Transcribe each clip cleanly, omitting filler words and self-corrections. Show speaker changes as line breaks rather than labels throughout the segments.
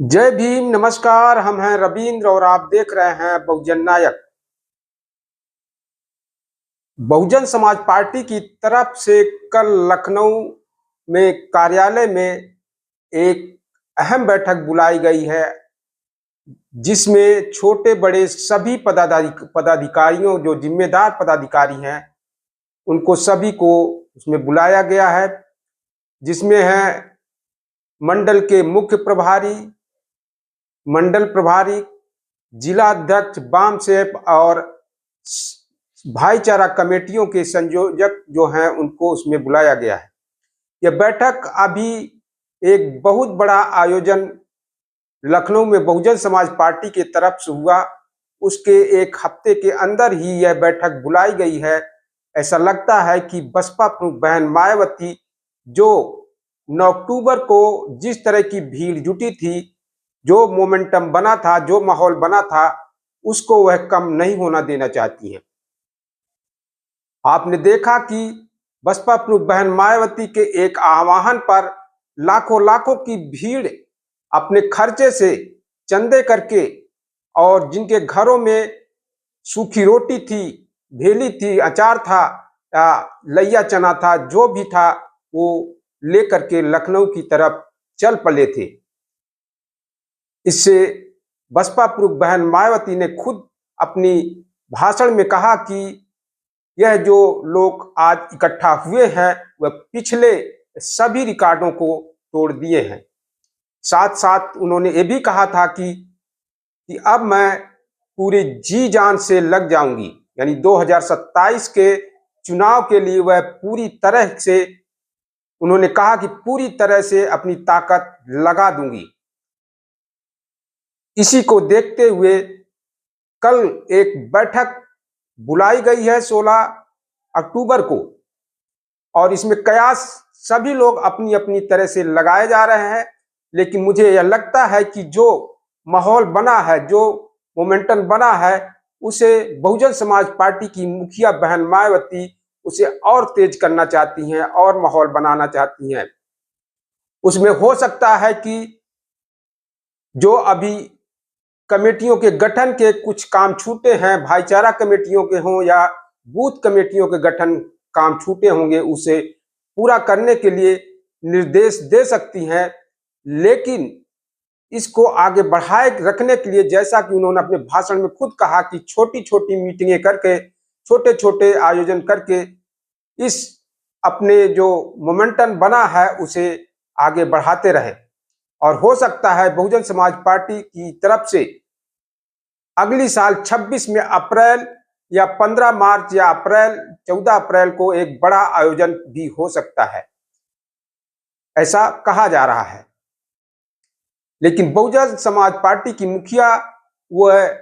जय भीम। नमस्कार, हम हैं रविंद्र और आप देख रहे हैं बहुजन नायक। बहुजन समाज पार्टी की तरफ से कल लखनऊ में कार्यालय में एक अहम बैठक बुलाई गई है, जिसमें छोटे बड़े सभी पदाधिकारियों, जो जिम्मेदार पदाधिकारी हैं, उनको सभी को उसमें बुलाया गया है। जिसमें है मंडल के मुख्य प्रभारी, मंडल प्रभारी, जिला अध्यक्ष, वाम सेप और भाईचारा कमेटियों के संयोजक जो हैं, उनको उसमें बुलाया गया है। यह बैठक अभी एक बहुत बड़ा आयोजन लखनऊ में बहुजन समाज पार्टी की तरफ से हुआ, उसके एक हफ्ते के अंदर ही यह बैठक बुलाई गई है। ऐसा लगता है कि बसपा प्रमुख बहन मायावती, जो 9 अक्टूबर को जिस तरह की भीड़ जुटी थी, जो मोमेंटम बना था, जो माहौल बना था, उसको वह कम नहीं होना देना चाहती हैं। आपने देखा कि बसपा प्रमुख बहन मायावती के एक आह्वान पर लाखों लाखों की भीड़ अपने खर्चे से चंदे करके, और जिनके घरों में सूखी रोटी थी, भेली थी, अचार था या लैया चना था, जो भी था, वो लेकर के लखनऊ की तरफ चल पड़े थे। इससे बसपा प्रमुख बहन मायावती ने खुद अपनी भाषण में कहा कि यह जो लोग आज इकट्ठा हुए हैं, वह पिछले सभी रिकॉर्डों को तोड़ दिए हैं। साथ साथ उन्होंने ये भी कहा था कि अब मैं पूरी जी जान से लग जाऊंगी, यानी 2027 के चुनाव के लिए वह पूरी तरह से, उन्होंने कहा कि पूरी तरह से अपनी ताकत लगा दूंगी। इसी को देखते हुए कल एक बैठक बुलाई गई है 16 अक्टूबर को, और इसमें कयास सभी लोग अपनी अपनी तरह से लगाए जा रहे हैं। लेकिन मुझे यह लगता है कि जो माहौल बना है, जो मोमेंटम बना है, उसे बहुजन समाज पार्टी की मुखिया बहन मायावती उसे और तेज करना चाहती हैं और माहौल बनाना चाहती हैं। उसमें हो सकता है कि जो अभी कमेटियों के गठन के कुछ काम छूटे हैं, भाईचारा कमेटियों के हों या बूथ कमेटियों के गठन काम छूटे होंगे, उसे पूरा करने के लिए निर्देश दे सकती हैं। लेकिन इसको आगे बढ़ाए रखने के लिए, जैसा कि उन्होंने अपने भाषण में खुद कहा कि छोटी छोटी मीटिंगें करके, छोटे छोटे आयोजन करके, इस अपने जो मोमेंटम बना है उसे आगे बढ़ाते रहे। और हो सकता है बहुजन समाज पार्टी की तरफ से अगली साल 26 में अप्रैल या 15 मार्च या 14 अप्रैल को एक बड़ा आयोजन भी हो सकता है, ऐसा कहा जा रहा है। लेकिन बहुजन समाज पार्टी की मुखिया, वह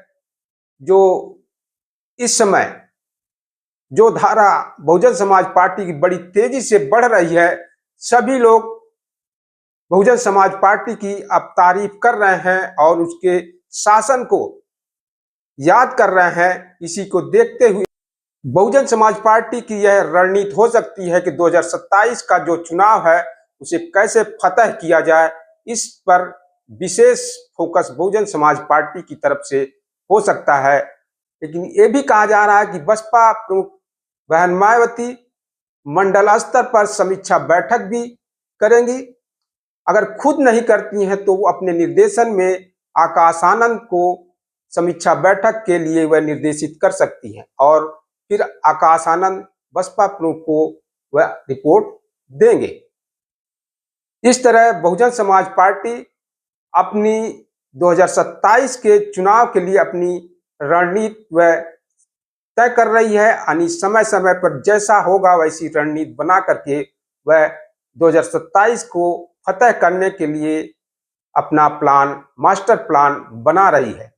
जो इस समय जो धारा बहुजन समाज पार्टी की बड़ी तेजी से बढ़ रही है, सभी लोग बहुजन समाज पार्टी की अब तारीफ कर रहे हैं और उसके शासन को याद कर रहे हैं। इसी को देखते हुए बहुजन समाज पार्टी की यह रणनीति हो सकती है कि 2027 का जो चुनाव है, उसे कैसे फतह किया जाए, इस पर विशेष फोकस बहुजन समाज पार्टी की तरफ से हो सकता है। लेकिन ये भी कहा जा रहा है कि बसपा प्रमुख बहन मायावती मंडल स्तर पर समीक्षा बैठक भी करेंगी। अगर खुद नहीं करती हैं तो वो अपने निर्देशन में आकाश आनंद को समीक्षा बैठक के लिए वह निर्देशित कर सकती हैं, और फिर आकाश आनंद बसपा प्रमुख को वह रिपोर्ट देंगे। इस तरह बहुजन समाज पार्टी अपनी 2027 के चुनाव के लिए अपनी रणनीति वह तय कर रही है, यानी समय समय पर जैसा होगा वैसी रणनीति बना करके वह 2027 को फतह करने के लिए अपना प्लान, मास्टर प्लान बना रही है।